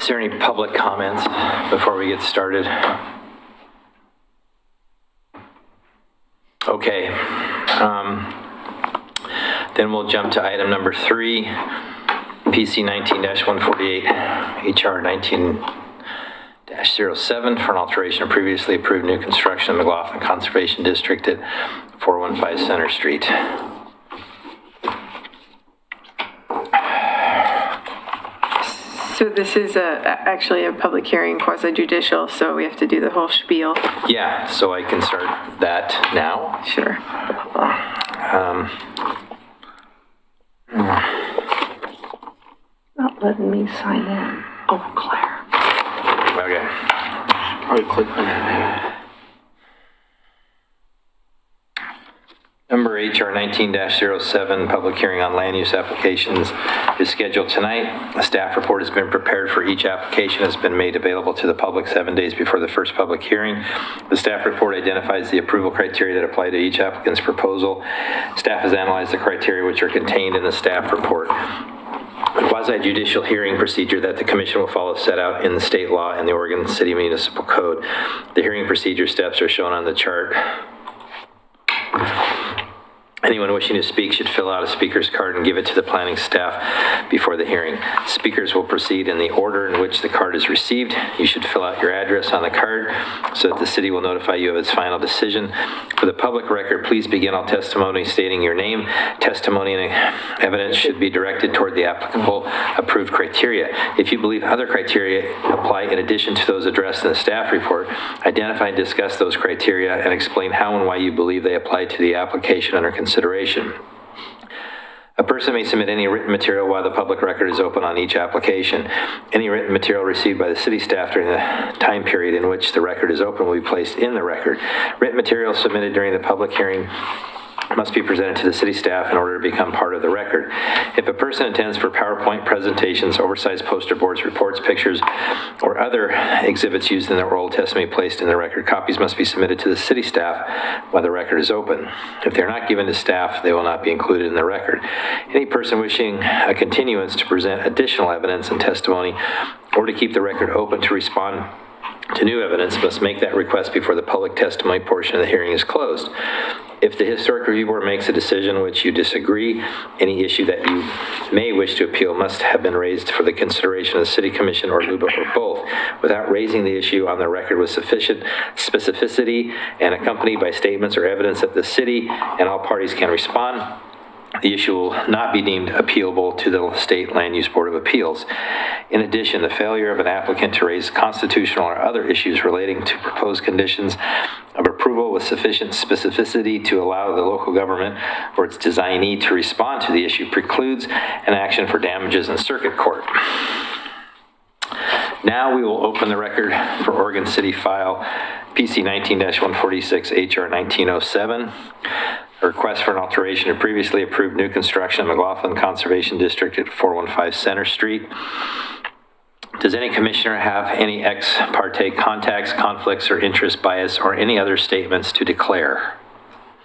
Is there any public comments before we get started? Okay. Then we'll jump to item number 3, PC 19-148, HR 19-07 for an alteration of previously approved new construction in McLaughlin Conservation District at 415 Center Street. So this is actually a public hearing, quasi-judicial, so we have to do the whole spiel. Yeah, so I can start that now. Sure. Not letting me sign in. Oh, Claire. Okay. Probably click on that. Number HR 19-07, public hearing on land use applications is scheduled tonight. A staff report has been prepared for each application, has been made available to the public 7 days before the first public hearing. The staff report identifies the approval criteria that apply to each applicant's proposal. Staff has analyzed the criteria which are contained in the staff report. The quasi-judicial hearing procedure that the commission will follow set out in the state law and the Oregon City Municipal Code. The hearing procedure steps are shown on the chart. Anyone wishing to speak should fill out a speaker's card and give it to the planning staff before the hearing. Speakers will proceed in the order in which the card is received. You should fill out your address on the card so that the city will notify you of its final decision. For the public record, please begin all testimony stating your name. Testimony and evidence should be directed toward the applicable approved criteria. If you believe other criteria apply in addition to those addressed in the staff report, identify and discuss those criteria and explain how and why you believe they apply to the application under consideration. A person may submit any written material while the public record is open on each application. Any written material received by the city staff during the time period in which the record is open will be placed in the record. Written material submitted during the public hearing must be presented to the city staff in order to become part of the record. If a person attends for PowerPoint presentations, oversized poster boards, reports, pictures, or other exhibits used in their oral testimony placed in the record, copies must be submitted to the city staff while the record is open. If they're not given to staff, they will not be included in the record. Any person wishing a continuance to present additional evidence and testimony or to keep the record open to respond to new evidence must make that request before the public testimony portion of the hearing is closed. If the Historic Review Board makes a decision which you disagree, any issue that you may wish to appeal must have been raised for the consideration of the City Commission or LUBA or both, without raising the issue on the record with sufficient specificity and accompanied by statements or evidence that the city and all parties can respond. The issue will not be deemed appealable to the State Land Use Board of Appeals. In addition, the failure of an applicant to raise constitutional or other issues relating to proposed conditions of approval with sufficient specificity to allow the local government or its designee to respond to the issue precludes an action for damages in circuit court. Now we will open the record for Oregon City File PC 19-146 HR 1907. A request for an alteration of previously approved new construction in McLaughlin Conservation District at 415 Center Street. Does any commissioner have any ex parte contacts, conflicts, or interest, bias, or any other statements to declare?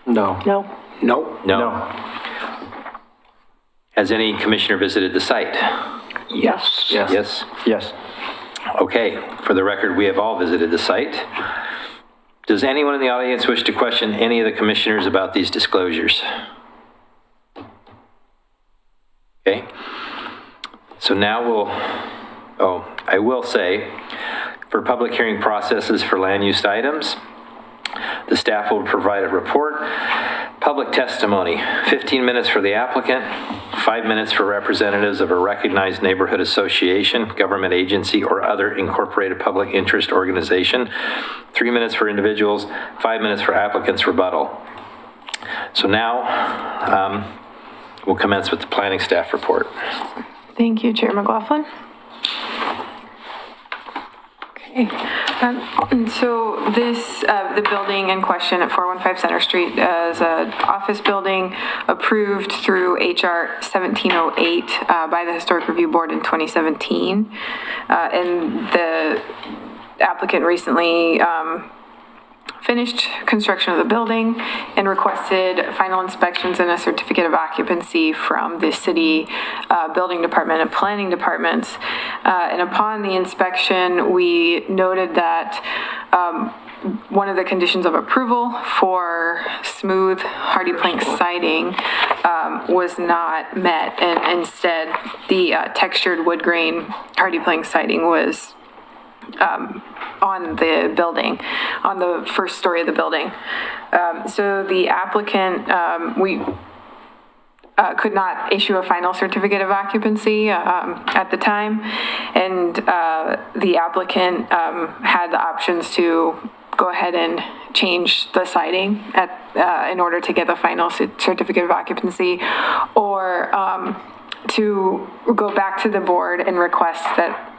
No. No. No. No. Has any commissioner visited the site? Yes. Yes. Yes. Yes. Okay. For the record, we have all visited the site. Does anyone in the audience wish to question any of the commissioners about these disclosures? Okay. So now I will say, for public hearing processes for land use items, the staff will provide a report. Public testimony, 15 minutes for the applicant, 5 minutes for representatives of a recognized neighborhood association, government agency, or other incorporated public interest organization, 3 minutes for individuals, 5 minutes for applicant's rebuttal. So now we'll commence with the planning staff report. Thank you, Chair McLaughlin. Okay. And so this, the building in question at 415 Center Street is an office building approved through HR 1708 by the Historic Review Board in 2017. And the applicant recently finished construction of the building and requested final inspections and a certificate of occupancy from the city building department and planning departments. And upon the inspection, we noted that one of the conditions of approval for smooth hardy plank siding was not met, and instead the textured wood grain hardy plank siding was on the building, on the first story of the building. So the applicant, we could not issue a final certificate of occupancy at the time, and the applicant had the options to go ahead and change the siding in order to get the final certificate of occupancy, or to go back to the board and request that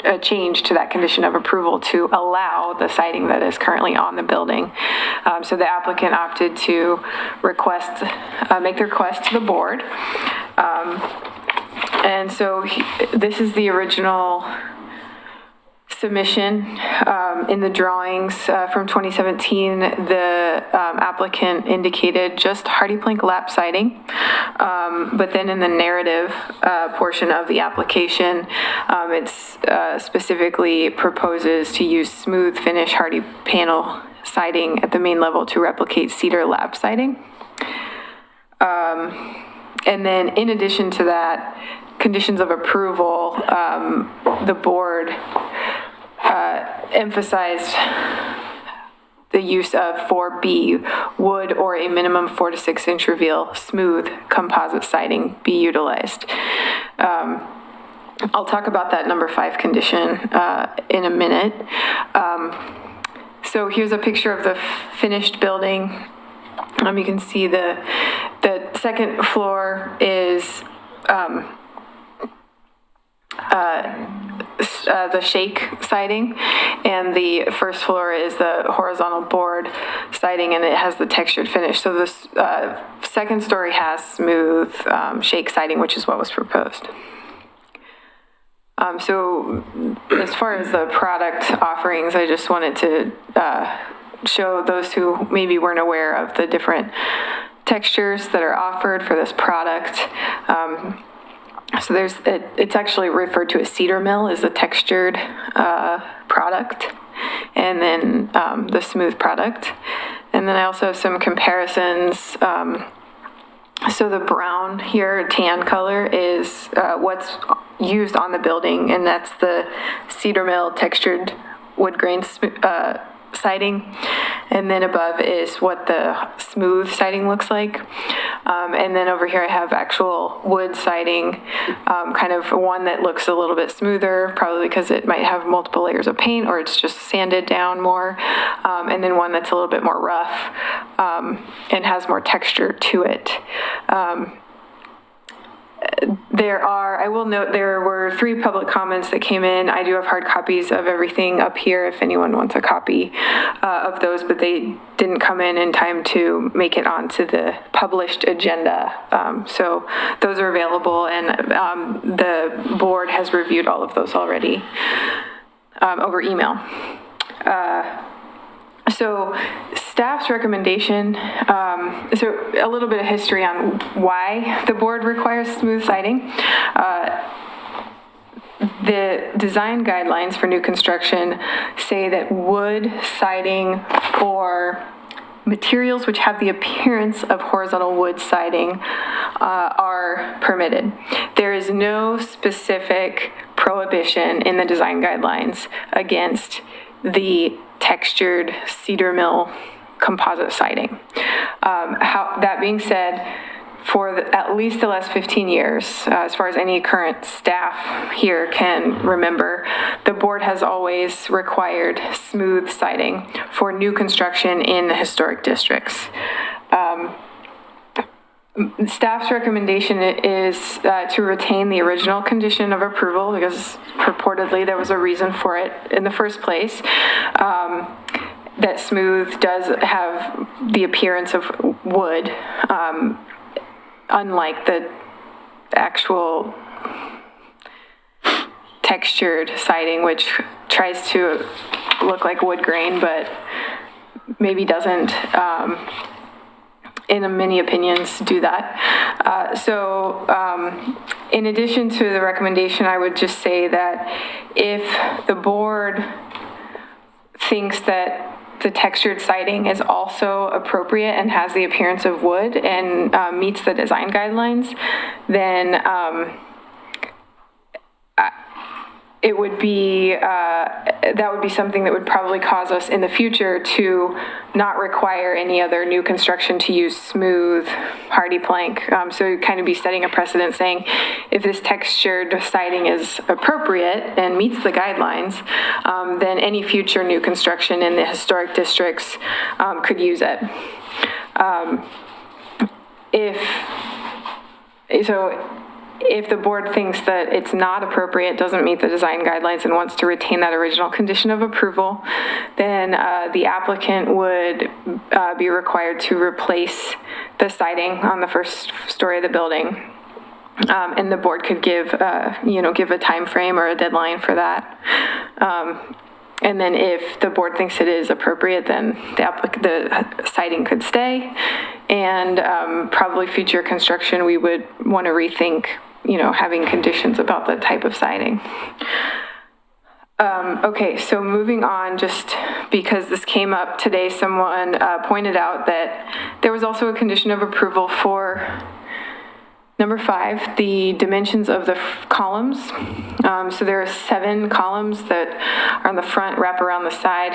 a change to that condition of approval to allow the siding that is currently on the building. So the applicant opted to make the request to the board. And so this is the original submission. In the drawings from 2017, the applicant indicated just hardy plank lap siding. But then in the narrative portion of the application, it's specifically proposes to use smooth finish hardy panel siding at the main level to replicate cedar lap siding. And then in addition to that, conditions of approval, the board emphasized the use of 4B, wood or a minimum 4 to 6 inch reveal smooth composite siding be utilized. I'll talk about that number 5 condition in a minute. So here's a picture of the finished building. You can see the second floor is the shake siding, and the first floor is the horizontal board siding, and it has the textured finish. So this second story has smooth shake siding, which is what was proposed. So as far as the product offerings, I just wanted to show those who maybe weren't aware of the different textures that are offered for this product. So it's actually referred to as cedar mill as the textured product, and then the smooth product. And then I also have some comparisons. So the brown here, tan color, is what's used on the building, and that's the cedar mill textured wood grain siding. And then above is what the smooth siding looks like. And then over here I have actual wood siding, kind of one that looks a little bit smoother, probably because it might have multiple layers of paint or it's just sanded down more. And then one that's a little bit more rough and has more texture to it. I will note there were 3 public comments that came in. I do have hard copies of everything up here if anyone wants a copy of those, but they didn't come in time to make it onto the published agenda. So those are available, and the board has reviewed all of those already over email. So staff's recommendation, so a little bit of history on why the board requires smooth siding. The design guidelines for new construction say that wood siding or materials which have the appearance of horizontal wood siding are permitted. There is no specific prohibition in the design guidelines against the textured cedar mill composite siding. That being said, for at least the last 15 years, as far as any current staff here can remember, the board has always required smooth siding for new construction in the historic districts. Staff's recommendation is to retain the original condition of approval, because purportedly there was a reason for it in the first place. That smooth does have the appearance of wood, unlike the actual textured siding, which tries to look like wood grain, but maybe doesn't, in many opinions, do that. In addition to the recommendation, I would just say that if the board thinks that the textured siding is also appropriate and has the appearance of wood and meets the design guidelines, then it would be, that would be something that would probably cause us in the future to not require any other new construction to use smooth, hardy plank. So you'd kind of be setting a precedent saying, if this textured siding is appropriate and meets the guidelines, then any future new construction in the historic districts could use it. If the board thinks that it's not appropriate, doesn't meet the design guidelines, and wants to retain that original condition of approval, then the applicant would be required to replace the siding on the first story of the building. And the board could give a time frame or a deadline for that. And then if the board thinks it is appropriate, then the siding could stay. And probably future construction, we would want to rethink, having conditions about the type of siding. Okay, so moving on, just because this came up today, someone pointed out that there was also a condition of approval for number 5, the dimensions of the columns. So there are 7 columns that are on the front, wrap around the side,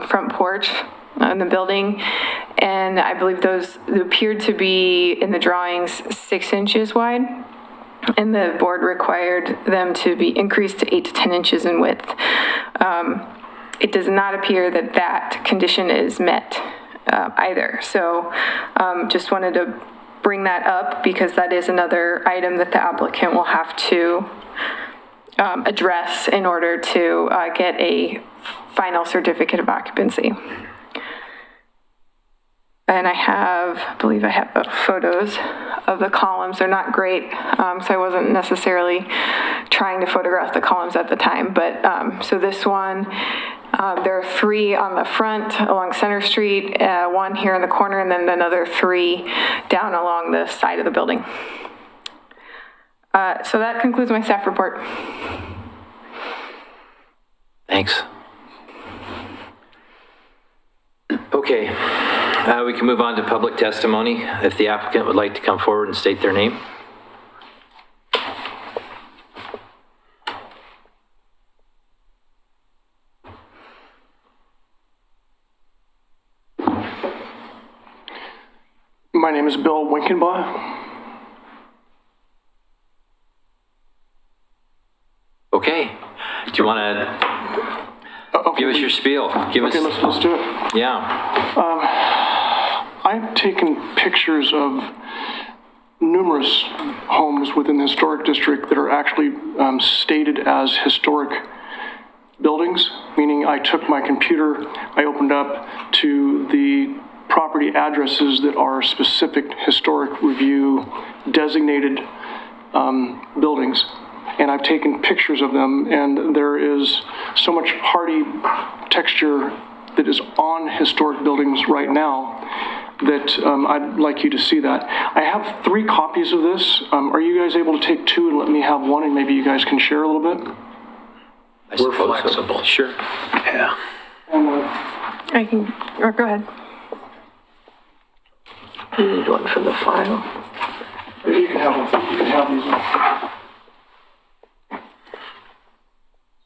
front porch in the building. And I believe those appeared to be, in the drawings, 6 inches wide. And the board required them to be increased to 8 to 10 inches in width. It does not appear that that condition is met either. So just wanted to bring that up because that is another item that the applicant will have to address in order to get a final certificate of occupancy. And I believe I have photos of the columns. They're not great, so I wasn't necessarily trying to photograph the columns at the time. But so this one, there are 3 on the front along Center Street, 1 here in the corner, and then another 3 down along the side of the building. So that concludes my staff report. Thanks. Okay, we can move on to public testimony. If the applicant would like to come forward and state their name. My name is Bill Winkenbaugh. Okay, do you want to give us your spiel? Okay, let's do it. Yeah. I've taken pictures of numerous homes within the historic district that are actually stated as historic buildings, meaning I took my computer, I opened up to the property addresses that are specific historic review designated buildings. And I've taken pictures of them, and there is so much hardy texture that is on historic buildings right now that I'd like you to see that. I have 3 copies of this. Are you guys able to take 2 and let me have 1, and maybe you guys can share a little bit? We're flexible. So. Sure. Yeah. I can, or go ahead. You need one for the file. You can have them. You can have these.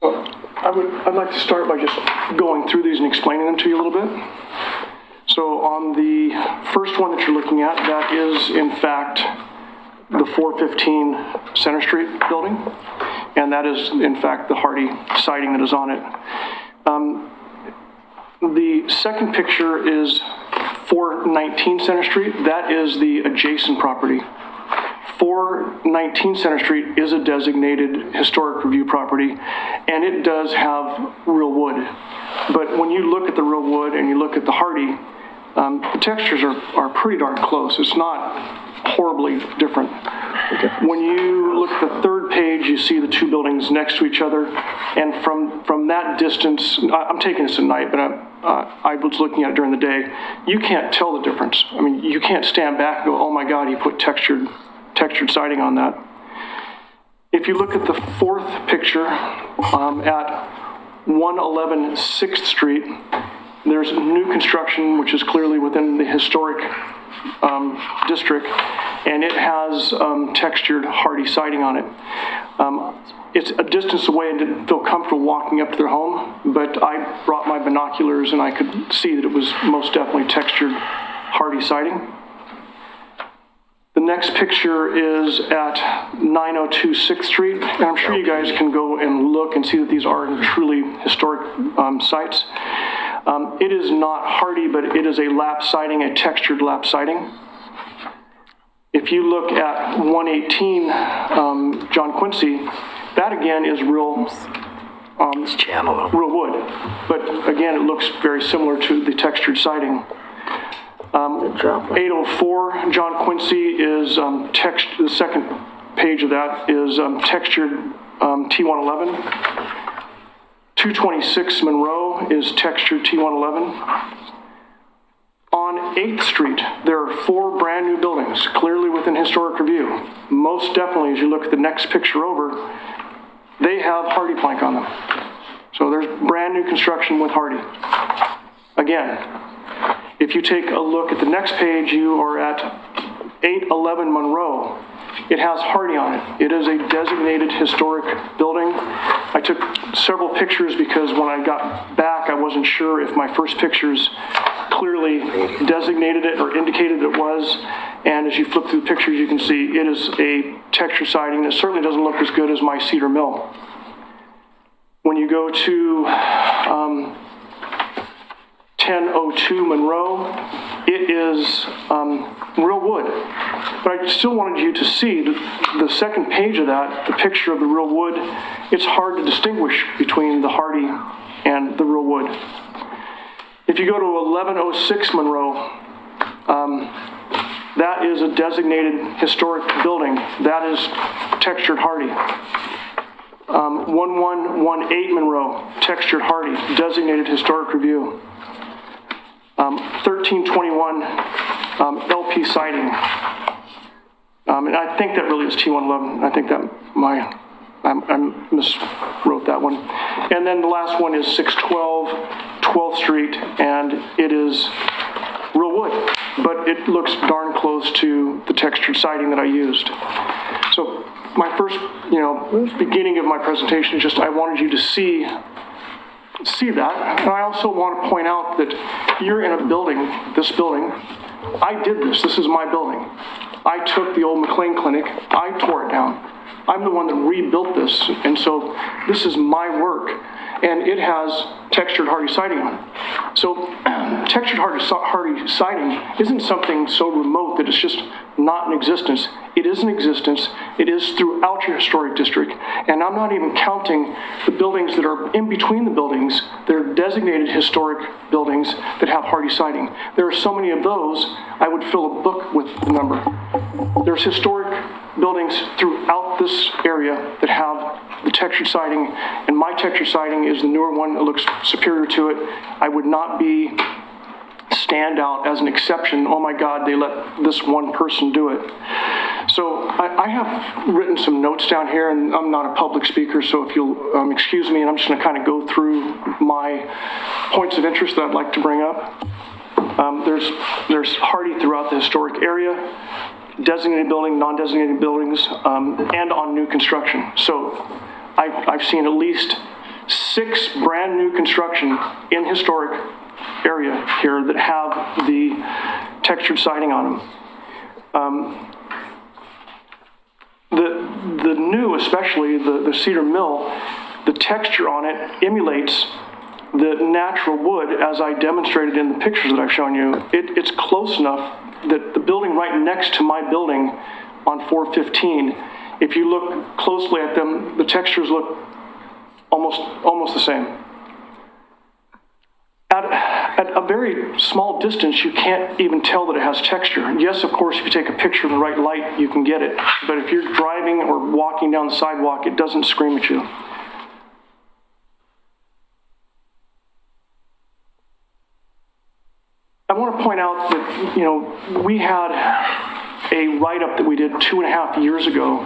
So I'd like to start by just going through these and explaining them to you a little bit. So on the first one that you're looking at, that is in fact the 415 Center Street building, and that is in fact the hardy siding that is on it. The second picture is 419 Center Street. That is the adjacent property. 419 Center Street is a designated historic review property, and it does have real wood. But when you look at the real wood and you look at the hardy, the textures are pretty darn close. It's not horribly different. When you look at the third page, you see the two buildings next to each other. And from that distance, I'm taking this at night, but I was looking at it during the day. You can't tell the difference. I mean, you can't stand back and go, oh my God, he put textured siding on that. If you look at the fourth picture at 111 6th Street, there's new construction, which is clearly within the historic district, and it has textured hardy siding on it. It's a distance away and didn't feel comfortable walking up to their home, but I brought my binoculars and I could see that it was most definitely textured hardy siding. The next picture is at 902 6th Street, and I'm sure you guys can go and look and see that these are truly historic sites. It is not hardy, but it is a lap siding, a textured lap siding. If you look at 118 John Quincy, that again is real wood, but again it looks very similar to the textured siding. 804 John Quincy is the second page of that is textured T111. 226 Monroe is textured T111. On 8th Street, there are 4 brand new buildings, clearly within historic review. Most definitely, as you look at the next picture over, they have hardy plank on them. So there's brand new construction with hardy. Again, if you take a look at the next page, you are at 811 Monroe. It has hardy on it. It is a designated historic building. I took several pictures because when I got back, I wasn't sure if my first pictures clearly designated it or indicated it was. And as you flip through the pictures, you can see it is a texture siding that certainly doesn't look as good as my cedar mill. When you go to 1002 Monroe, it is real wood. But I still wanted you to see the second page of that, the picture of the real wood. It's hard to distinguish between the hardy and the real wood. If you go to 1106 Monroe, that is a designated historic building. That is textured hardy. 1118 Monroe, textured hardy, designated historic review. 1321 LP siding. And I think that really is T111. I think that I miswrote that one. And then the last one is 612 12th Street, and it is real wood, but it looks darn close to the textured siding that I used. So my first, beginning of my presentation is just I wanted you to see that. And I also want to point out that you're in a building, this building. I did this. This is my building. I took the old McLean Clinic. I tore it down. I'm the one that rebuilt this. And so this is my work. And it has textured hardy siding on it. So textured hardy siding isn't something so remote that it's just not in existence. It is in existence. It is throughout your historic district. And I'm not even counting the buildings that are in between the buildings that are designated historic buildings that have hardy siding. There are so many of those, I would fill a book with the number. There's historic buildings throughout this area that have the textured siding, and my textured siding is the newer one. It looks superior to it. I would not be stand out as an exception. Oh my God, they let this one person do it. So I have written some notes down here, and I'm not a public speaker, so if you'll excuse me, and I'm just going to kind of go through my points of interest that I'd like to bring up. There's hardy throughout the historic area, designated building, non-designated buildings, and on new construction. So I've seen at least 6 brand new construction in historic area here that have the textured siding on them. The new, especially the cedar mill, the texture on it emulates the natural wood as I demonstrated in the pictures that I've shown you. It's close enough that the building right next to my building on 415, if you look closely at them, the textures look almost the same. at a very small distance, you can't even tell that it has texture. Yes, of course, if you take a picture in the right light, you can get it. But if you're driving or walking down the sidewalk, it doesn't scream at you. I want to point out that, we had a write-up that we did 2.5 years ago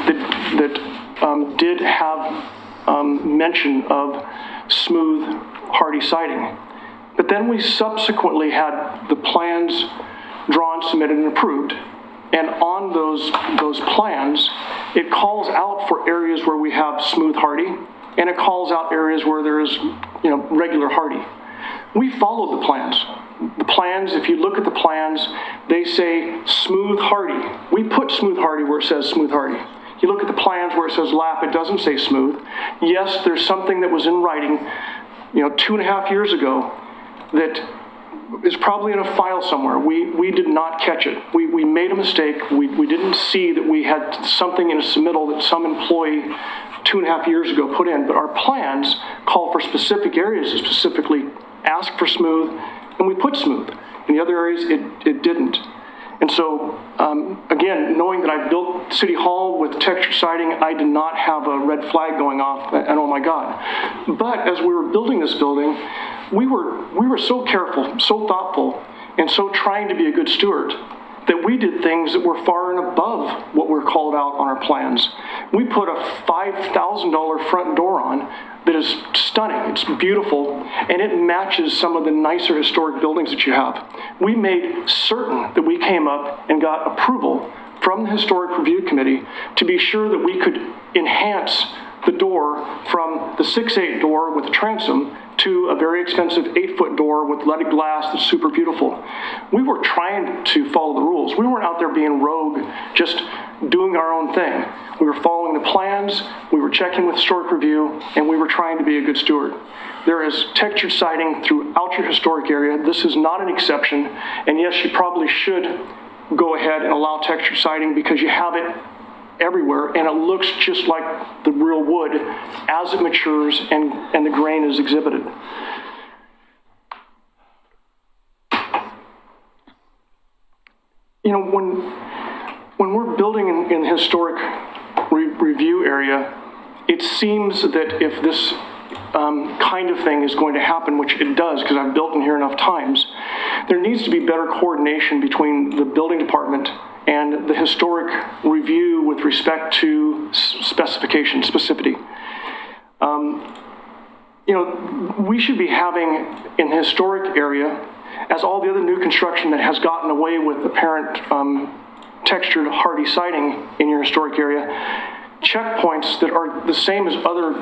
that did have mention of smooth, hardy siding. But then we subsequently had the plans drawn, submitted, and approved. And on those plans, it calls out for areas where we have smooth hardy, and it calls out areas where there is, regular hardy. We followed the plans. The plans, if you look at the plans, they say smooth hardy. We put smooth hardy where it says smooth hardy. You look at the plans where it says lap, it doesn't say smooth. Yes, there's something that was in writing, 2.5 years ago that is probably in a file somewhere. We did not catch it. We made a mistake. We didn't see that we had something in a submittal that some employee 2.5 years ago put in, but our plans call for specific areas to specifically ask for smooth, and we put smooth. In the other areas, it didn't. And so, again, knowing that I built City Hall with textured siding, I did not have a red flag going off, and oh my God. But as we were building this building, we were so careful, so thoughtful, and so trying to be a good steward that we did things that were far and above what were called out on our plans. We put a $5,000 front door on that is stunning. It's beautiful, and it matches some of the nicer historic buildings that you have. We made certain that we came up and got approval from the Historic Review Committee to be sure that we could enhance the door from the 6'8" door with the transom to a very expensive 8-foot door with leaded glass that's super beautiful. We were trying to follow the rules. We weren't out there being rogue, just doing our own thing. We were following the plans, we were checking with Historic Review, and we were trying to be a good steward. There is textured siding throughout your historic area. This is not an exception, and yes, you probably should go ahead and allow textured siding because you have it everywhere, and it looks just like the real wood as it matures and the grain is exhibited. When we're building in the historic review area, it seems that if this kind of thing is going to happen, which it does because I've built in here enough times, there needs to be better coordination between the building department and the historic review with respect to specification, specificity. We should be having in the historic area, as all the other new construction that has gotten away with apparent textured hardy siding in your historic area, checkpoints that are the same as other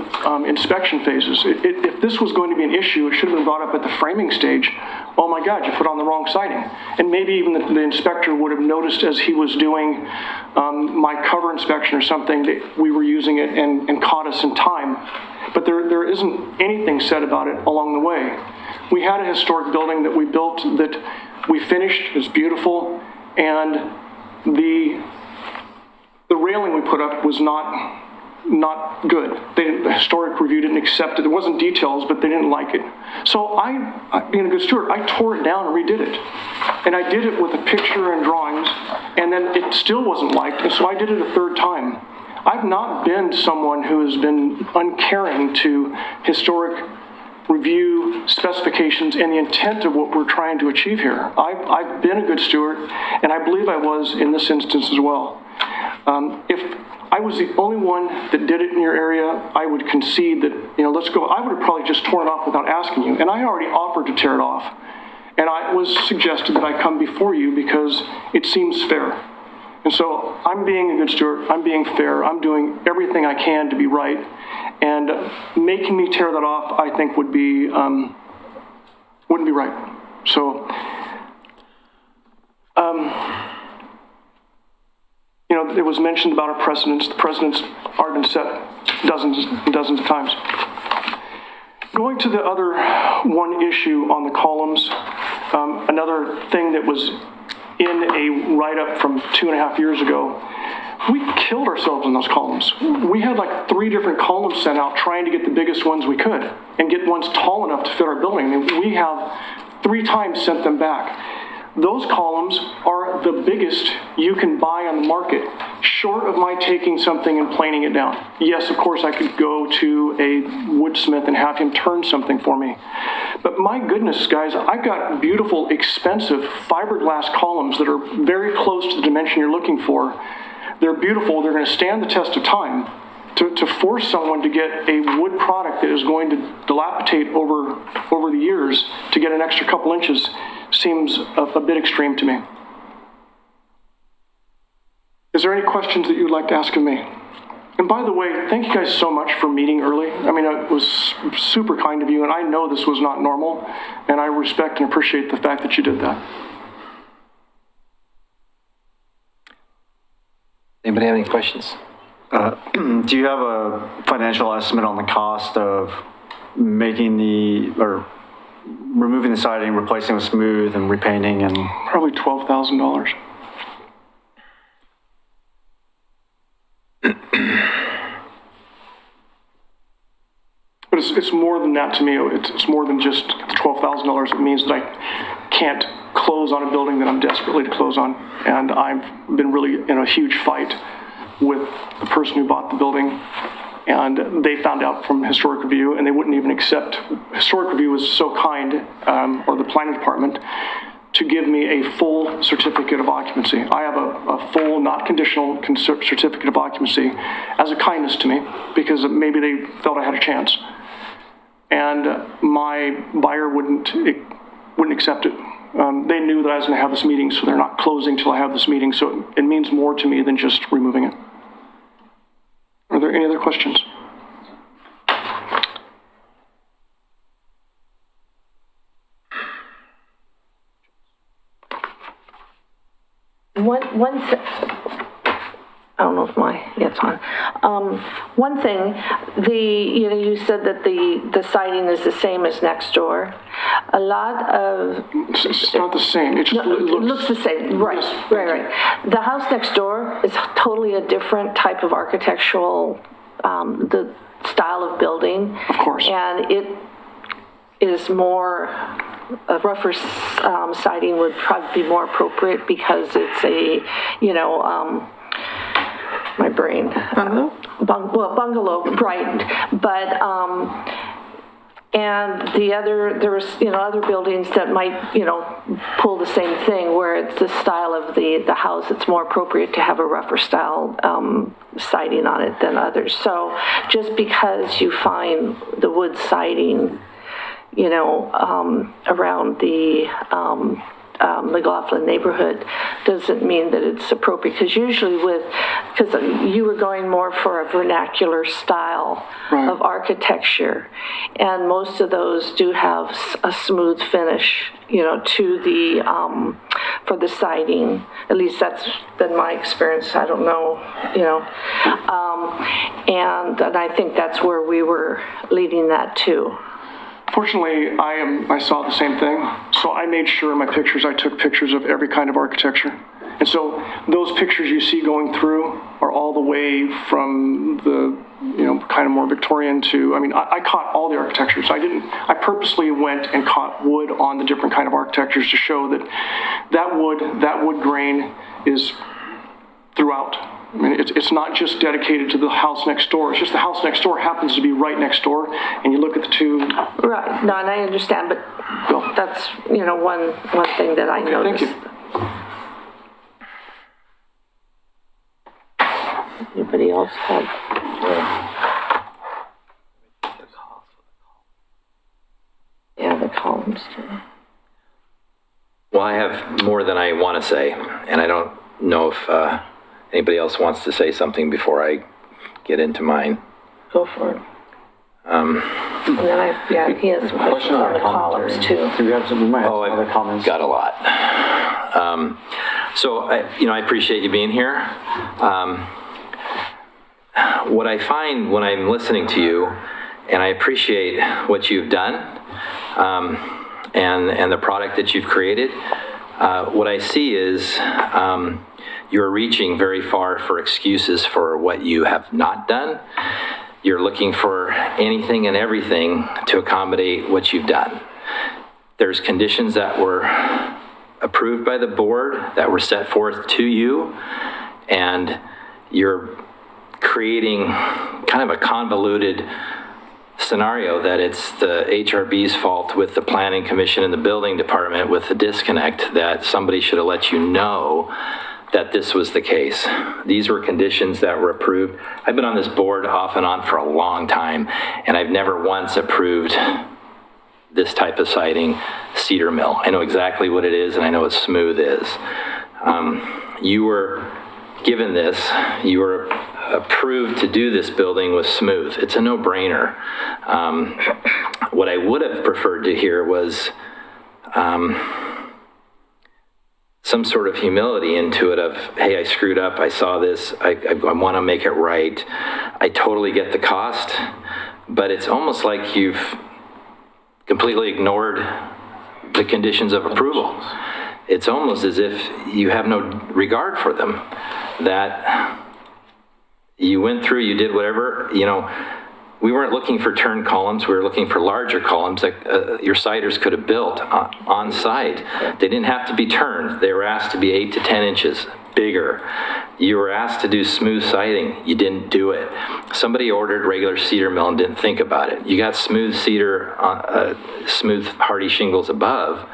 inspection phases. If this was going to be an issue, it should have been brought up at the framing stage. Oh my God, you put on the wrong siding. And maybe even the inspector would have noticed as he was doing my cover inspection or something that we were using it and caught us in time. But there isn't anything said about it along the way. We had a historic building that we built that we finished, it was beautiful, and the railing we put up was not good. The historic review didn't accept it. There wasn't details, but they didn't like it. So I, being a good steward, I tore it down and redid it. And I did it with a picture and drawings, and then it still wasn't liked, and so I did it a third time. I've not been someone who has been uncaring to historic review specifications and the intent of what we're trying to achieve here. I've been a good steward, and I believe I was in this instance as well. If I was the only one that did it in your area, I would concede that, let's go. I would have probably just torn it off without asking you, and I already offered to tear it off. And I was suggested that I come before you because it seems fair. And so I'm being a good steward, I'm being fair, I'm doing everything I can to be right, and making me tear that off, I think wouldn't be right. So, it was mentioned about our precedents. The precedents are been set dozens and dozens of times. Going to the other one issue on the columns, another thing that was in a write-up from 2.5 years ago, we killed ourselves in those columns. We had like 3 different columns sent out trying to get the biggest ones we could and get ones tall enough to fit our building. I mean, we have 3 times sent them back. Those columns are the biggest you can buy on the market, short of my taking something and planing it down. Yes, of course, I could go to a woodsmith and have him turn something for me. But my goodness, guys, I've got beautiful, expensive fiberglass columns that are very close to the dimension you're looking for. They're beautiful. They're going to stand the test of time. To force someone to get a wood product that is going to dilapidate over the years to get an extra couple inches seems a bit extreme to me. Is there any questions that you'd like to ask of me? And by the way, thank you guys so much for meeting early. I mean, it was super kind of you, and I know this was not normal, and I respect and appreciate the fact that you did that. Anybody have any questions? Do you have a financial estimate on the cost of removing the siding, replacing with smooth, and repainting, and Probably $12,000. But it's more than that to me. It's more than just $12,000. It means that I can't close on a building that I'm desperately to close on. And I've been really in a huge fight with the person who bought the building. And they found out from Historic Review, and they wouldn't even accept. Historic Review was so kind, or the planning department, to give me a full certificate of occupancy. I have a full, not conditional certificate of occupancy as a kindness to me, because maybe they felt I had a chance. And my buyer wouldn't accept it. They knew that I was going to have this meeting, so they're not closing till I have this meeting. So it means more to me than just removing it. Are there any other questions? One thing, I don't know if it's on. One thing, you said that the siding is the same as next door. A lot of... It's not the same. It just It looks the same, right, Yes. right. The house next door is totally a different type of architectural, the style of building. Of course. And it is more, a rougher siding would probably be more appropriate because it's a, my brain. Bungalow? Bungalow, right. But, and there's, other buildings that might, pull the same thing where it's the style of the house. It's more appropriate to have a rougher style siding on it than others. So just because you find the wood siding, around the McLaughlin neighborhood doesn't mean that it's appropriate, because usually because you were going more for a vernacular style Right. of architecture, and most of those do have a smooth finish, to the, for the siding. At least that's been my experience. I don't know, and I think that's where we were leading that to. Fortunately, I saw the same thing, so I made sure in my pictures I took pictures of every kind of architecture. And so those pictures you see going through are all the way from the, kind of more Victorian to, I caught all the architectures. I purposely went and caught wood on the different kind of architectures to show that wood grain is throughout. It's not just dedicated to the house next door. It's just the house next door happens to be right next door, and you look at the two. Right, no, and I understand, but that's, one thing that I noticed. Thank you. Anybody else have? Yeah, the columns too. Well, I have more than I want to say, and I don't know if anybody else wants to say something before I get into mine. Go for it. And then he has some questions on the columns too. we have some, we might have some other I've comments. got a lot. So I appreciate you being here. What I find when I'm listening to you, and I appreciate what you've done, and the product that you've created, what I see is you're reaching very far for excuses for what you have not done. You're looking for anything and everything to accommodate what you've done. There's conditions that were approved by the board that were set forth to you, and you're creating kind of a convoluted scenario that it's the HRB's fault with the planning commission and the building department with the disconnect, that somebody should have let you know that this was the case. These were conditions that were approved. I've been on this board off and on for a long time, and I've never once approved this type of siding, cedar mill. I know exactly what it is, and I know what smooth is. You were given this, you were approved to do this building with smooth. It's a no-brainer. What I would have preferred to hear was some sort of humility into it of, hey, I screwed up, I saw this, I want to make it right. I totally get the cost, but it's almost like you've completely ignored the conditions of approval. It's almost as if you have no regard for them, that you went through, you did whatever, we weren't looking for turn columns, we were looking for larger columns that your siders could have built on site. They didn't have to be turned. They were asked to be 8 to 10 inches bigger. You were asked to do smooth siding. You didn't do it. Somebody ordered regular cedar mill and didn't think about it. You got smooth cedar, smooth hardy shingles above,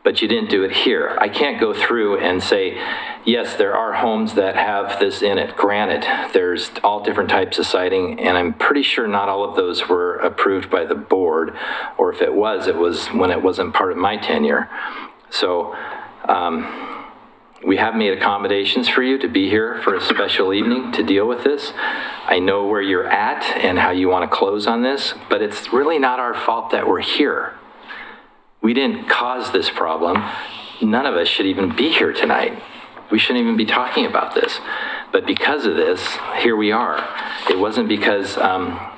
but you didn't do it here. I can't go through and say, yes, there are homes that have this in it. Granted, there's all different types of siding, and I'm pretty sure not all of those were approved by the board, or if it was when it wasn't part of my tenure. So we have made accommodations for you to be here for a special evening to deal with this. I know where you're at and how you want to close on this, but it's really not our fault that we're here. We didn't cause this problem. None of us should even be here tonight. We shouldn't even be talking about this. But because of this, here we are. It wasn't because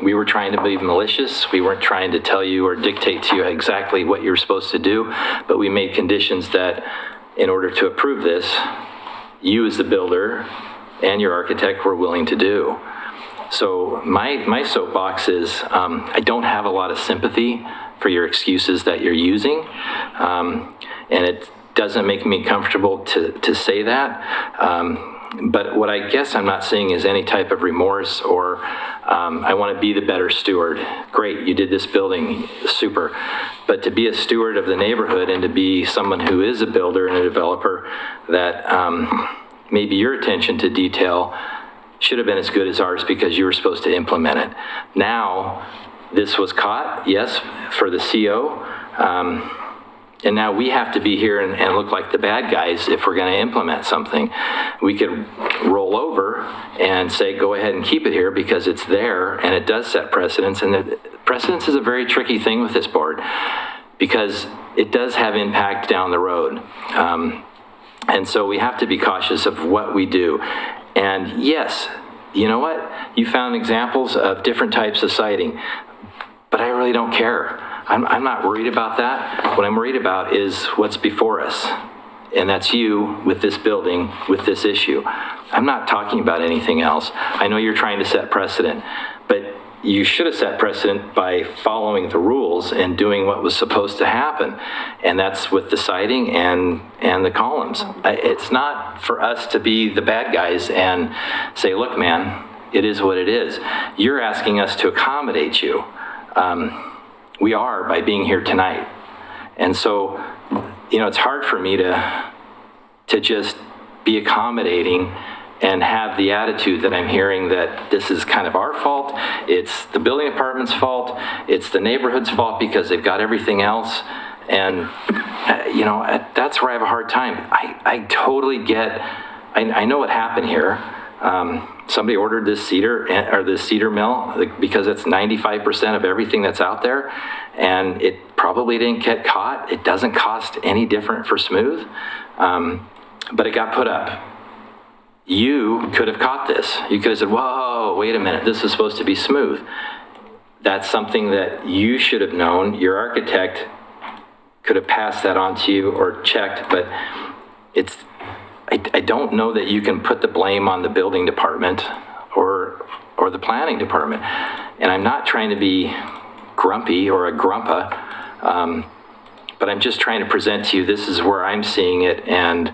we were trying to be malicious. We weren't trying to tell you or dictate to you exactly what you're supposed to do, but we made conditions that in order to approve this, you as the builder and your architect were willing to do. So my soapbox is I don't have a lot of sympathy for your excuses that you're using, and it doesn't make me comfortable to say that. But what I guess I'm not seeing is any type of remorse or I want to be the better steward. Great, you did this building, super. But to be a steward of the neighborhood and to be someone who is a builder and a developer, that maybe your attention to detail should have been as good as ours because you were supposed to implement it. Now, this was caught, yes, for the CO. And now we have to be here and look like the bad guys if we're going to implement something. We could roll over and say, go ahead and keep it here because it's there and it does set precedence. And the precedence is a very tricky thing with this board because it does have impact down the road. And so we have to be cautious of what we do. And yes, you know what? You found examples of different types of siding, but I really don't care. I'm not worried about that. What I'm worried about is what's before us, and that's you with this building, with this issue. I'm not talking about anything else. I know you're trying to set precedent, but you should have set precedent by following the rules and doing what was supposed to happen, and that's with the siding and the columns. It's not for us to be the bad guys and say, look, man, it is what it is. You're asking us to accommodate you. We are by being here tonight. And so, it's hard for me to just be accommodating and have the attitude that I'm hearing that this is kind of our fault, it's the building department's fault, it's the neighborhood's fault because they've got everything else. And, that's where I have a hard time. I totally get, I know what happened here. Somebody ordered this cedar mill because it's 95% of everything that's out there, and it probably didn't get caught. It doesn't cost any different for smooth, but it got put up. You could have caught this. You could have said, whoa, wait a minute, this is supposed to be smooth. That's something that you should have known. Your architect could have passed that on to you or checked, but I don't know that you can put the blame on the building department or the planning department. And I'm not trying to be grumpy or a grumpa, but I'm just trying to present to you, this is where I'm seeing it, and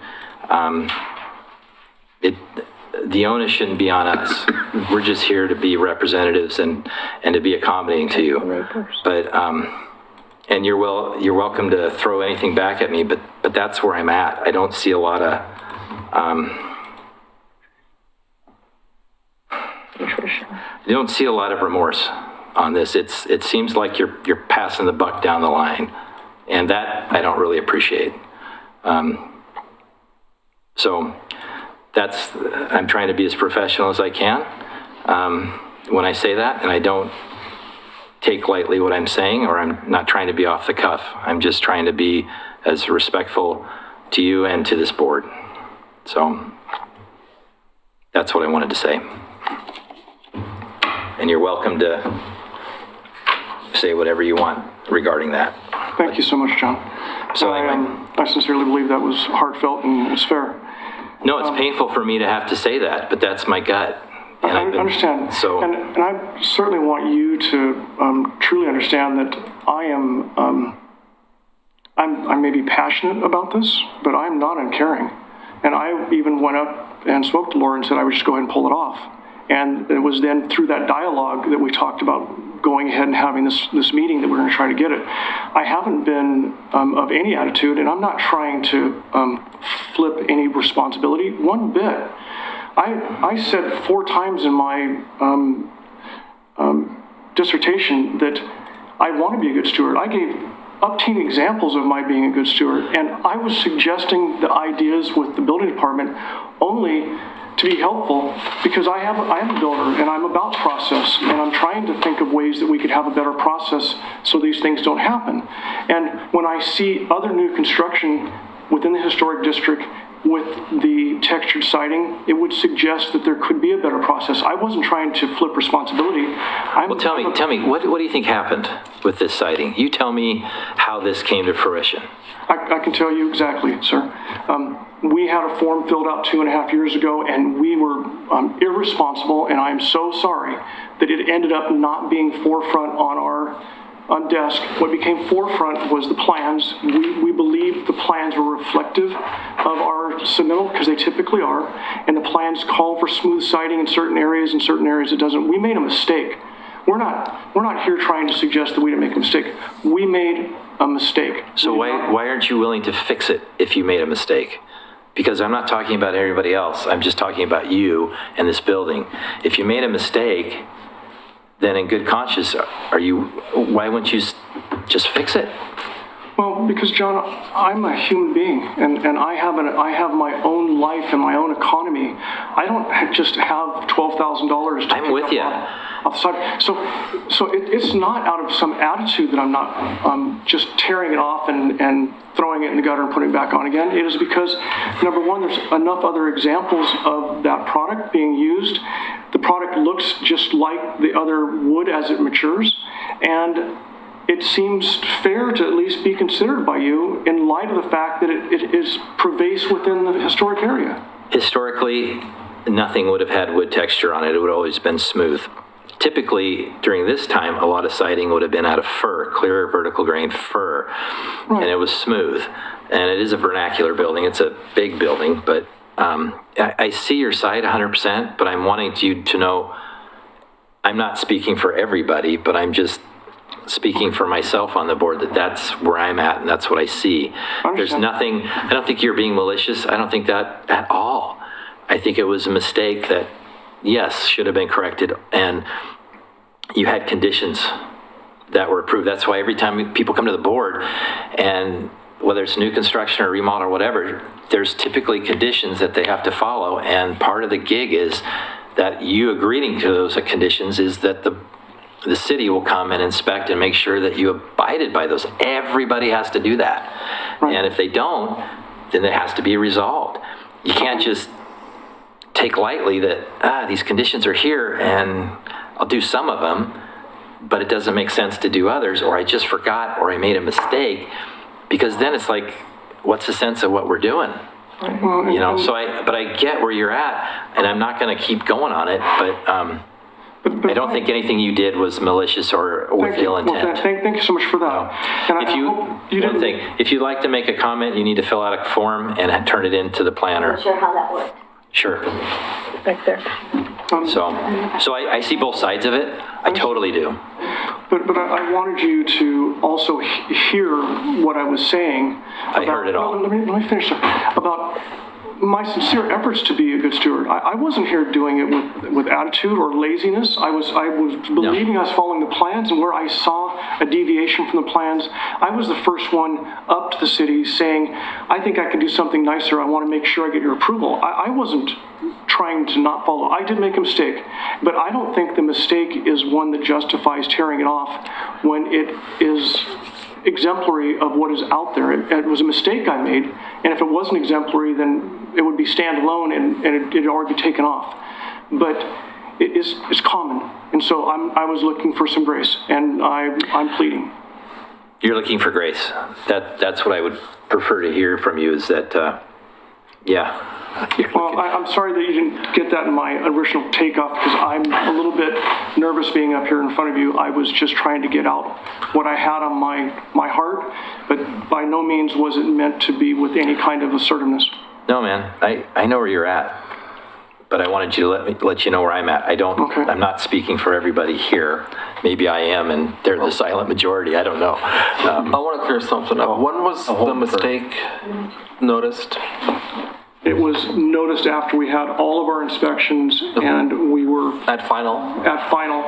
the onus shouldn't be on us. We're just here to be representatives and to be accommodating to you. But, and you're welcome to throw anything back at me, but that's where I'm at. I don't see a lot of, I don't see a lot of remorse on this. It seems like you're passing the buck down the line, and that I don't really appreciate. So I'm trying to be as professional as I can when I say that, and I don't take lightly what I'm saying, or I'm not trying to be off the cuff. I'm just trying to be as respectful to you and to this board. So that's what I wanted to say. And you're welcome to say whatever you want regarding that. Thank you so much, John. So anyway. I sincerely believe that was heartfelt and was fair. No, it's painful for me to have to say that, but that's my gut. And I understand. So, and I certainly want you to truly understand that I may be passionate about this, but I'm not uncaring. And I even went up and spoke to Laura and said I would just go ahead and pull it off. And it was then through that dialogue that we talked about going ahead and having this meeting that we're going to try to get it. I haven't been of any attitude, and I'm not trying to flip any responsibility one bit. I said 4 times in my dissertation that I want to be a good steward. I gave up-teen examples of my being a good steward, and I was suggesting the ideas with the building department only to be helpful, because I am a builder and I'm about process, and I'm trying to think of ways that we could have a better process so these things don't happen. And when I see other new construction within the historic district with the textured siding, it would suggest that there could be a better process. I wasn't trying to flip responsibility. well, tell me, what do you think happened with this siding? You tell me how this came to fruition. I can tell you exactly, sir. We had a form filled out 2.5 years ago, and we were irresponsible, and I'm so sorry that it ended up not being forefront on our desk. What became forefront was the plans. We believed the plans were reflective of our submittal, because they typically are, and the plans call for smooth siding in certain areas it doesn't. We made a mistake. We're not here trying to suggest that we didn't make a mistake. We made a mistake. So why aren't you willing to fix it if you made a mistake? Because I'm not talking about everybody else. I'm just talking about you and this building. If you made a mistake, then in good conscience, why wouldn't you just fix it? Well, because John, I'm a human being, and I have my own life and my own economy. I don't just have $12,000. I'm with you. Outside. So it's not out of some attitude that I'm not just tearing it off and throwing it in the gutter and putting it back on again. It is because, number one, there's enough other examples of that product being used. The product looks just like the other wood as it matures, and it seems fair to at least be considered by you in light of the fact that it is pervasive within the historic area. Historically, nothing would have had wood texture on it. It would have always been smooth. Typically, during this time, a lot of siding would have been out of fir, clear vertical grain fir, right. And it was smooth. And it is a vernacular building. It's a big building, but I see your side 100%, but I'm wanting you to know I'm not speaking for everybody, but I'm just speaking for myself on the board, that's where I'm at, and that's what I see. There's nothing, I don't think you're being malicious. I don't think that at all. I think it was a mistake that, yes, should have been corrected, and you had conditions that were approved. That's why every time people come to the board, and whether it's new construction or remodel or whatever, there's typically conditions that they have to follow, and part of the gig is that you agreeing to those conditions is that the city will come and inspect and make sure that you abided by those. Everybody has to do that. Right. And if they don't, then it has to be resolved. You can't just take lightly that, these conditions are here and I'll do some of them, but it doesn't make sense to do others, or I just forgot, or I made a mistake, because then it's like, what's the sense of what we're doing? Well, so I get where you're at, and I'm not going to keep going on it, but I don't think anything you did was malicious or with Thank you. ill Well, intent. thank you so much for that. And I If you, hope you one didn't. thing, if you'd like to make a comment, you need to fill out a form and turn it in to the planner. Not sure how that worked. Sure. Back there. So I see both sides of it. I totally do. But I wanted you to also hear what I was saying. I heard it all. Let me finish about my sincere efforts to be a good steward. I wasn't here doing it with attitude or laziness. I was believing I was following the plans, and where I saw a deviation from the plans, I was the first one up to the city saying, I think I can do something nicer. I want to make sure I get your approval. I wasn't trying to not follow. I did make a mistake, but I don't think the mistake is one that justifies tearing it off when it is exemplary of what is out there. It was a mistake I made, and if it wasn't exemplary, then it would be standalone and it'd already be taken off. But it's common, and so I was looking for some grace, and I'm pleading. You're looking for grace. That's what I would prefer to hear from you is that, yeah. Well, I'm sorry that you didn't get that in my original takeoff, because I'm a little bit nervous being up here in front of you. I was just trying to get out what I had on my heart, but by no means was it meant to be with any kind of assertiveness. No, man, I know where you're at, but I wanted you to let you know where I'm at. Okay. I'm not speaking for everybody here. Maybe I am, and they're the silent majority. I don't know. I want to clear something up. When was the mistake noticed? It was noticed after we had all of our inspections, and we were At final? at final.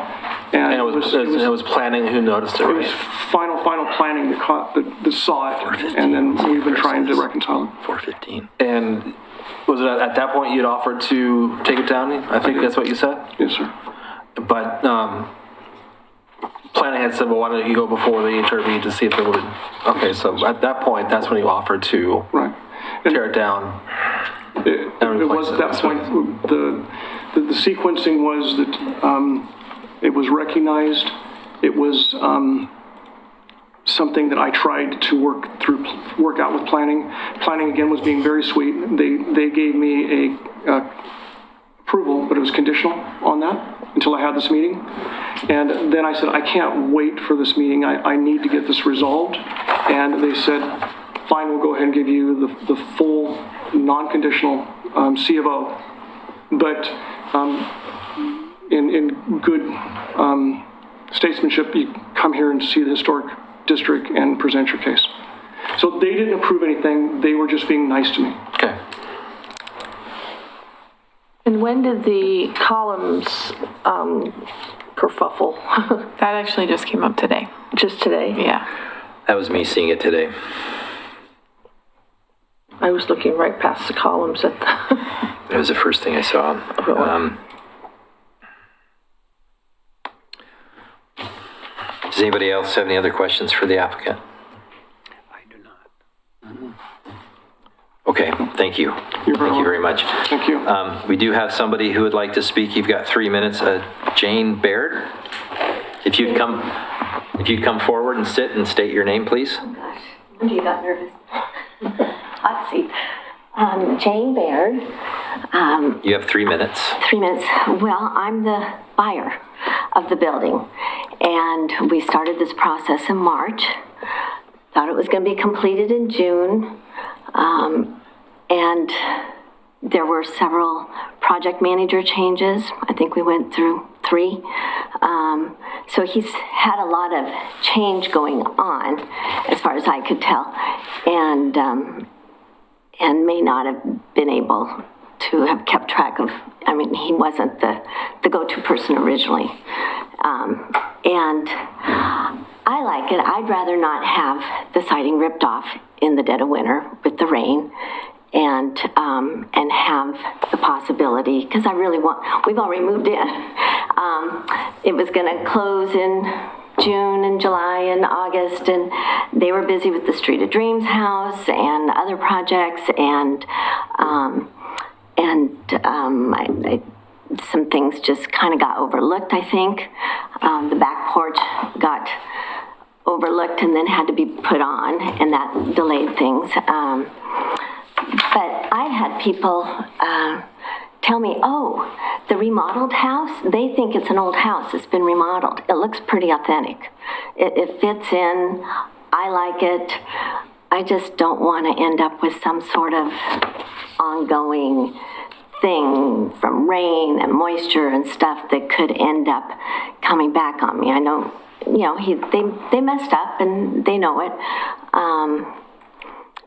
And it was planning who noticed it, It was right? final planning that saw it, and then we've been trying to reconcile it. 4:15. And was it at that point you'd offered to take it down? I think that's what you said? Yes, sir. But planning had said, well, why don't you go before the HRB to see if it would... Okay, so at that point, that's when you offered to Right. And tear it down. it was at that point, the sequencing was that it was recognized. It was something that I tried to work out with planning. Planning, again, was being very sweet. They gave me a approval, but it was conditional on that until I had this meeting. And then I said, I can't wait for this meeting. I need to get this resolved. And they said, fine, we'll go ahead and give you the full non-conditional C of O. But in good statesmanship, you come here and see the historic district and present your case. So they didn't approve anything. They were just being nice to me. Okay. And when did the columns kerfuffle? That actually just came up today. Just today? Yeah. That was me seeing it today. I was looking right past the columns at the... That was the first thing I saw. Does anybody else have any other questions for the applicant? I do not. Okay, thank you. Thank you very much. Thank you. We do have somebody who would like to speak. You've got 3 minutes. Jane Baird, if you'd come forward and sit and state your name, please. Oh gosh, you got nervous. Hot seat. Jane Baird. You have 3 minutes. 3 minutes. Well, I'm the buyer of the building, and we started this process in March. Thought it was going to be completed in June, and there were several project manager changes. I think we went through 3. So he's had a lot of change going on, as far as I could tell, and may not have been able to have kept track of. I mean, he wasn't the go-to person originally, and I like it. I'd rather not have the siding ripped off in the dead of winter with the rain, and have the possibility, because I really want, we've already moved in. It was going to close in June and July and August, and they were busy with the Street of Dreams house and other projects, and some things just kind of got overlooked, I think. The back porch got overlooked and then had to be put on, and that delayed things. But I had people tell me, oh, the remodeled house, they think it's an old house. It's been remodeled. It looks pretty authentic. It fits in. I like it. I just don't want to end up with some sort of ongoing thing from rain and moisture and stuff that could end up coming back on me. I know, they messed up and they know it.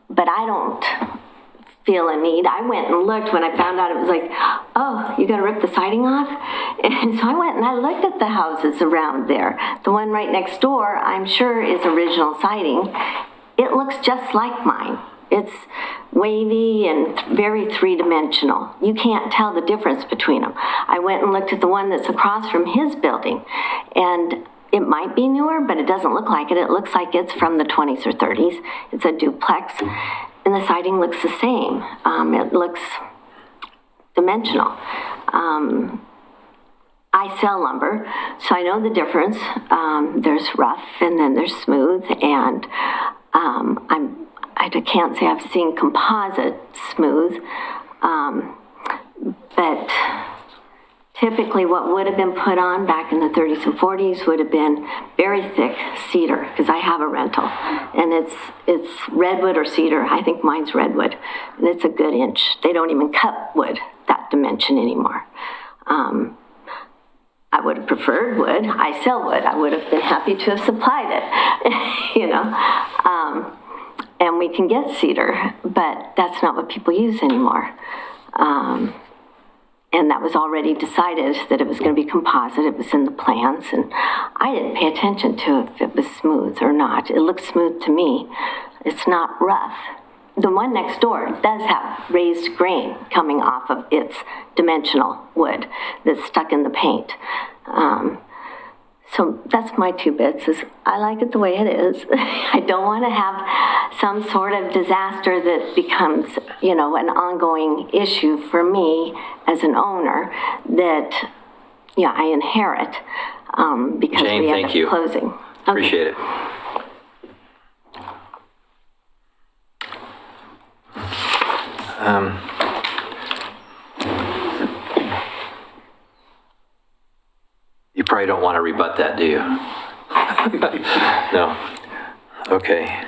But I don't feel a need. I went and looked when I found out. It was like, oh, you got to rip the siding off? And so I went and I looked at the houses around there. The one right next door, I'm sure, is original siding. It looks just like mine. It's wavy and very three-dimensional. You can't tell the difference between them. I went and looked at the one that's across from his building, and it might be newer, but it doesn't look like it. It looks like it's from the 20s or 30s. It's a duplex, and the siding looks the same. It looks dimensional. I sell lumber, so I know the difference. There's rough, and then there's smooth, and I can't say I've seen composite smooth, but typically what would have been put on back in the 30s and 40s would have been very thick cedar, because I have a rental, and it's redwood or cedar. I think mine's redwood, and it's a good inch. They don't even cut wood that dimension anymore. I would have preferred wood. I sell wood. I would have been happy to have supplied it, and we can get cedar, but that's not what people use anymore. And that was already decided that it was going to be composite. It was in the plans, and I didn't pay attention to if it was smooth or not. It looks smooth to me. It's not rough. The one next door does have raised grain coming off of its dimensional wood that's stuck in the paint. So that's my 2 bits, is I like it the way it is. I don't want to have some sort of disaster that becomes, an ongoing issue for me as an owner that, I inherit because Jane, we end thank up you. closing. Okay. Appreciate it. You probably don't want to rebut that, do you? No. Okay.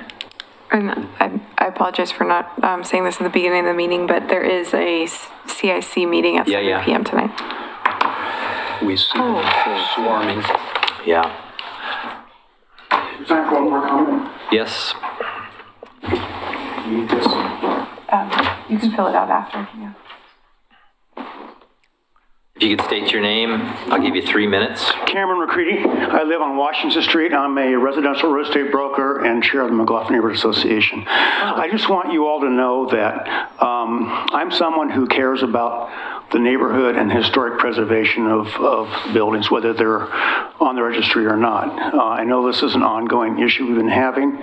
And I apologize for not saying this in the beginning of the meeting, but there is a CIC meeting at 7 p.m. tonight. We see them swarming. Yeah. Time for one more comment. Yes. Need this. You can fill it out after. Yeah. If you could state your name, I'll give you 3 minutes. Cameron McCready. I live on Washington Street. I'm a residential real estate broker and chair of the McLaughlin Neighborhood Association. I just want you all to know that I'm someone who cares about the neighborhood and historic preservation of buildings, whether they're on the registry or not. I know this is an ongoing issue we've been having.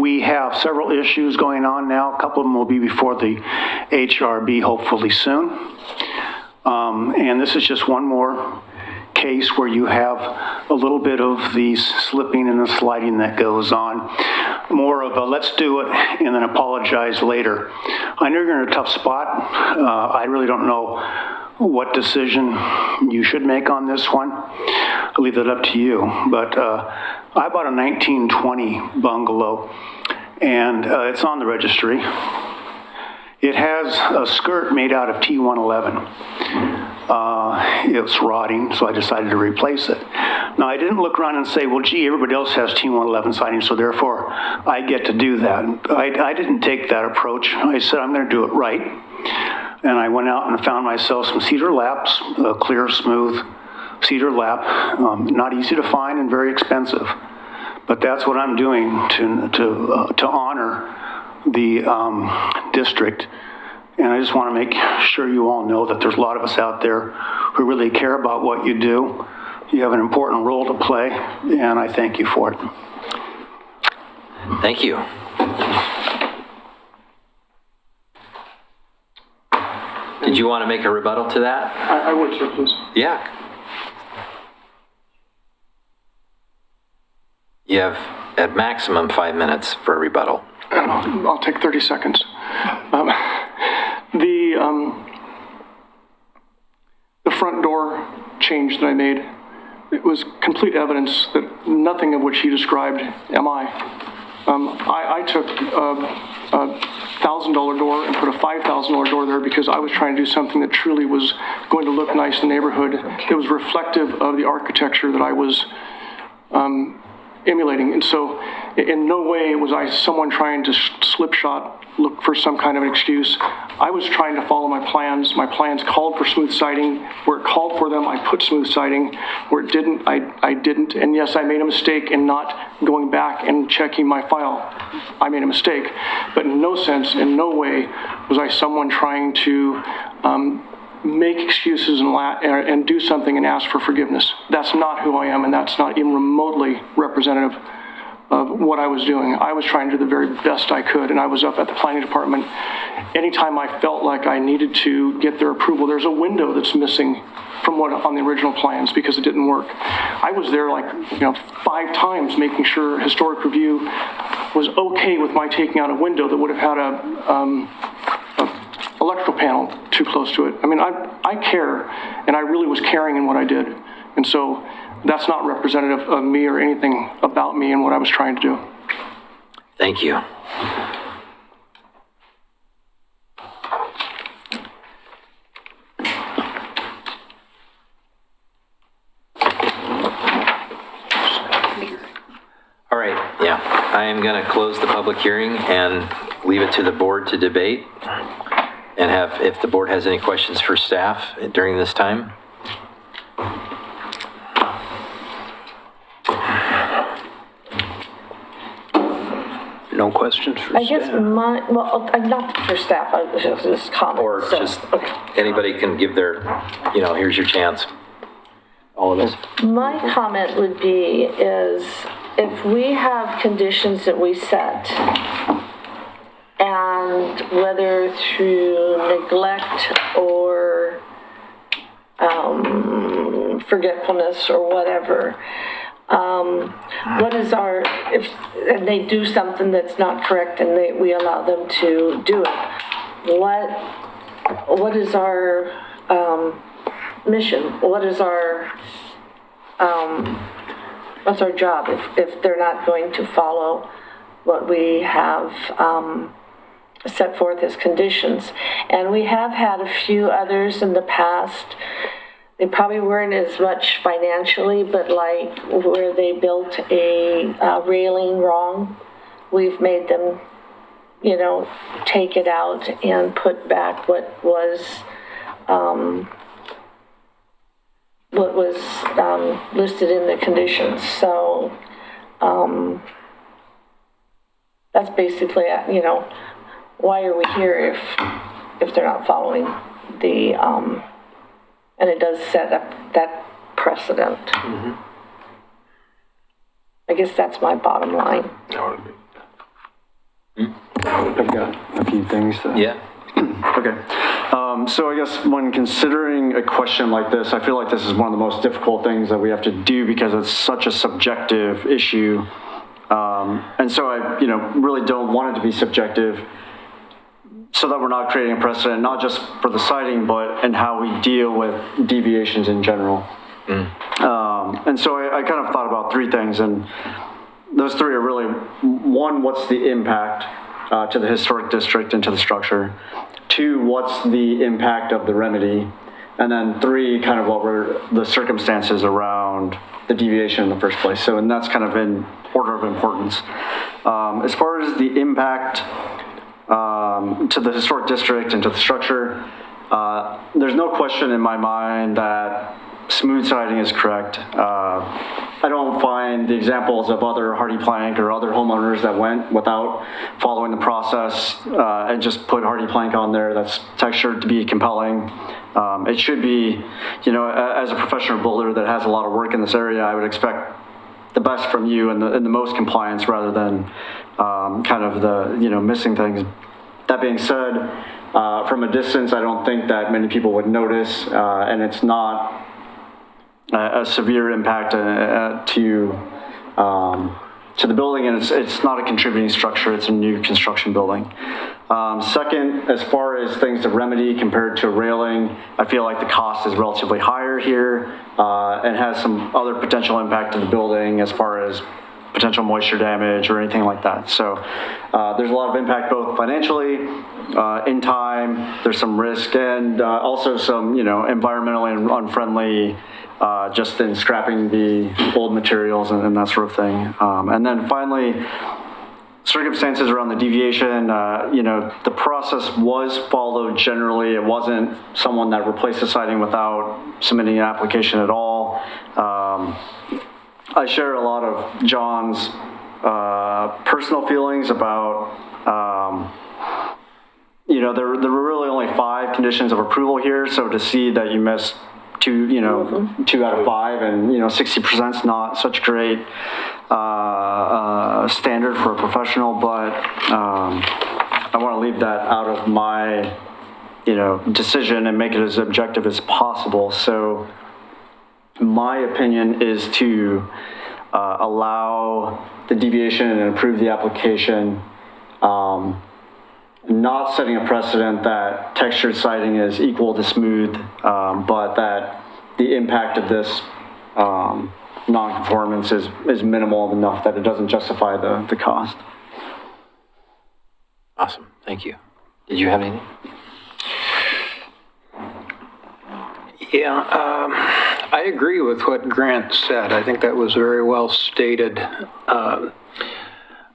We have several issues going on now. A couple of them will be before the HRB hopefully soon. And this is just one more case where you have a little bit of the slipping and the sliding that goes on. More of a let's do it and then apologize later. I know you're in a tough spot. I really don't know what decision you should make on this one. I'll leave that up to you. But I bought a 1920 bungalow, and it's on the registry. It has a skirt made out of T111. It's rotting, so I decided to replace it. Now, I didn't look around and say, well, gee, everybody else has T111 siding, so therefore I get to do that. I didn't take that approach. I said, I'm going to do it right. And I went out and found myself some cedar laps, a clear, smooth cedar lap. Not easy to find and very expensive. But that's what I'm doing to honor the district. And I just want to make sure you all know that there's a lot of us out there who really care about what you do. You have an important role to play, and I thank you for it. Thank you. Did you want to make a rebuttal to that? I would, sir, please. Yeah. You have at maximum 5 minutes for a rebuttal. I'll take 30 seconds. front door change that I made, it was complete evidence that nothing of which he described am I. I took a $1,000 door and put a $5,000 door there because I was trying to do something that truly was going to look nice in the neighborhood. It was reflective of the architecture that I was emulating. And so in no way was I someone trying to slipshod, look for some kind of an excuse. I was trying to follow my plans. My plans called for smooth siding. Where it called for them, I put smooth siding. Where it didn't, I didn't. And yes, I made a mistake in not going back and checking my file. I made a mistake. But in no sense, in no way was I someone trying to make excuses and do something and ask for forgiveness. That's not who I am, and that's not even remotely representative of what I was doing. I was trying to do the very best I could, and I was up at the planning department. Anytime I felt like I needed to get their approval, there's a window that's missing from what on the original plans because it didn't work. I was there 5 times making sure historic review was okay with my taking out a window that would have had a electrical panel too close to it. I mean, I care, and I really was caring in what I did. And so that's not representative of me or anything about me and what I was trying to do. Thank you. All right, yeah. I am going to close the public hearing and leave it to the board to debate and have, if the board has any questions for staff during this time. No questions for I guess staff? not for staff, I was just comment. Or so, just okay. anybody can give their, here's your chance. All of us. My comment would be is if we have conditions that we set, and whether through neglect or forgetfulness or whatever, what is our, and they do something that's not correct and we allow them to do it, what is our mission? What is our, what's our job if they're not going to follow what we have set forth as conditions? And we have had a few others in the past. They probably weren't as much financially, but like where they built a railing wrong, we've made them, take it out and put back what was listed in the conditions. So that's basically, why are we here if they're not following the, and it does set up that precedent. Mm-hmm. I guess that's my bottom line. I've got a few things to... Yeah. Okay. So I guess when considering a question like this, I feel like this is one of the most difficult things that we have to do because it's such a subjective issue. And so I, really don't want it to be subjective so that we're not creating a precedent, not just for the citing, but in how we deal with deviations in general. And so I kind of thought about 3 things, and those 3 are really, 1, what's the impact to the historic district and to the structure? 2, what's the impact of the remedy? And then 3, kind of what were the circumstances around the deviation in the first place. So, and that's kind of in order of importance. As far as the impact to the historic district and to the structure, there's no question in my mind that smooth siding is correct. I don't find the examples of other hardy plank or other homeowners that went without following the process and just put hardy plank on there that's textured to be compelling. It should be, as a professional builder that has a lot of work in this area, I would expect the best from you and the most compliance rather than kind of the, missing things. That being said, from a distance, I don't think that many people would notice, and it's not a severe impact to to the building, and it's not a contributing structure, it's a new construction building. Second, as far as things to remedy compared to a railing, I feel like the cost is relatively higher here and has some other potential impact to the building as far as potential moisture damage or anything like that. So there's a lot of impact both financially, in time, there's some risk, and also some, environmentally unfriendly just in scrapping the old materials and that sort of thing. And then finally, circumstances around the deviation, the process was followed generally. It wasn't someone that replaced the siding without submitting an application at all. I share a lot of John's personal feelings about, there were really only 5 conditions of approval here, so to see that you missed 2 out of 5, and 60% is not such great standard for a professional, but I want to leave that out of my decision and make it as objective as possible. So my opinion is to allow the deviation and approve the application, not setting a precedent that textured siding is equal to smooth, but that the impact of this non-conformance is minimal enough that it doesn't justify the cost. Awesome, thank you. Did you have anything? Yeah, I agree with what Grant said. I think that was very well stated.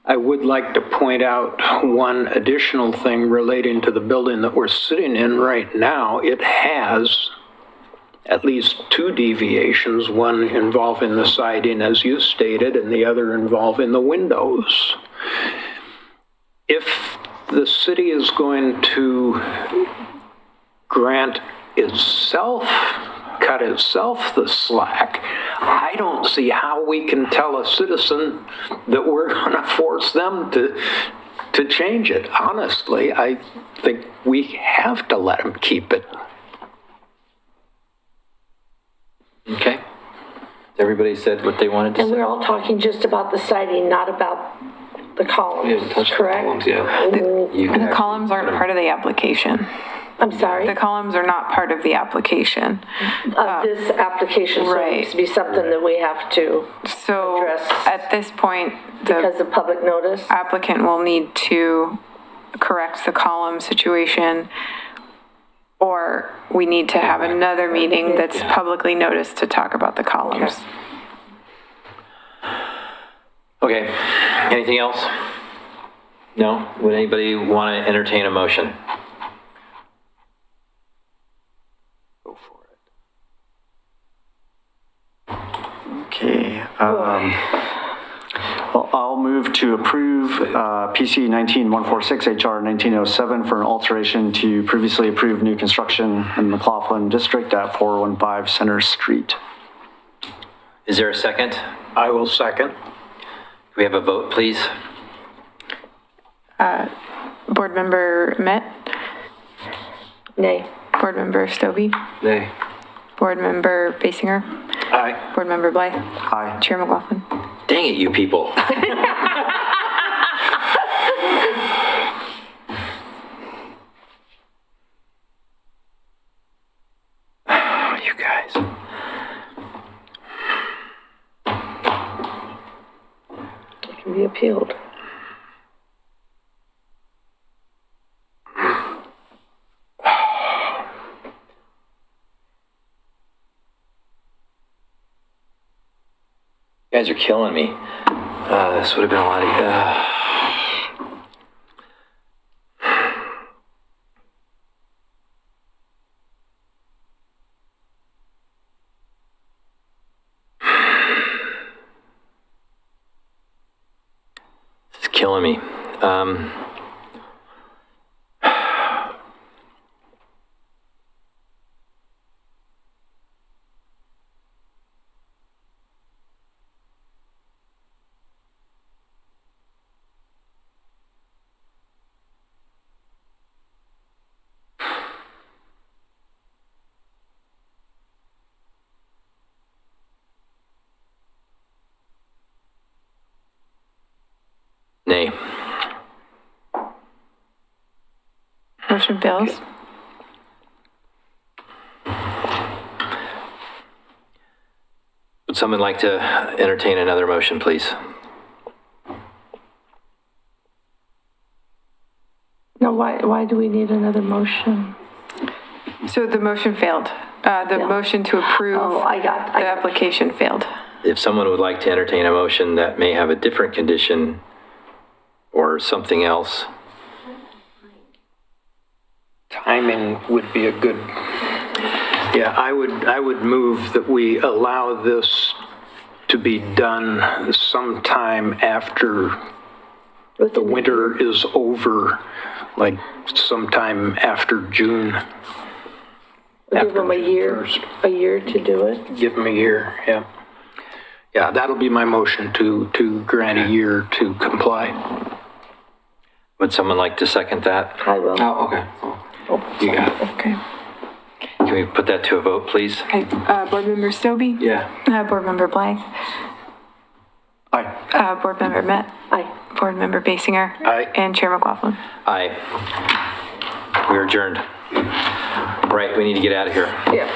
I would like to point out one additional thing relating to the building that we're sitting in right now. It has at least 2 deviations, one involving the siding, as you stated, and the other involving the windows. If the city is going to cut itself the slack, I don't see how we can tell a citizen that we're going to force them to change it. Honestly, I think we have to let them keep it. Okay. Everybody said what they wanted to And say. we're all talking just about the siding, not about the columns, correct? The columns aren't part of the application. I'm sorry? The columns are not part of the application. Of this application, so it needs to be something that we have to So address at this point, because the of public notice. applicant will need to correct the column situation, or we need to have another meeting that's publicly noticed to talk about the columns. Okay, anything else? No? Would anybody want to entertain a motion? Go for it. Okay. Well, I'll move to approve PC 19146 HR 1907 for an alteration to previously approved new construction in McLaughlin District at 415 Center Street. Is there a second? I will second. Do we have a vote, please? Board Member Met, Nay. Board Member Stobie, Nay. Board Member Basinger, Aye. Board Member Blythe, Aye. Chair McLaughlin. Dang it, you people. You guys. It can be appealed. You guys are killing me. This would have been a lot of... This is killing me. Motion fails. Would someone like to entertain another motion, please? Now, why do we need another motion? So the motion failed. The motion to approve Oh, I got the it. application failed. If someone would like to entertain a motion that may have a different condition or something else, Timing would be a good, yeah, I would move that we allow this to be done sometime after the winter is over, like sometime after June. Give them a year, First. a year to do it? Give them a year, yeah. Yeah, that'll be my motion to grant a year to comply. would someone like to second that? I will. Oh, okay. You got it. Okay. Can we put that to a vote, please? Okay, Board Member Stobie? Yeah. Board Member Blank? Aye. Board Member Met? Aye. Board Member Basinger? Aye. And Chair McLaughlin? Aye. We're adjourned. Right, we need to get out of here. Yeah.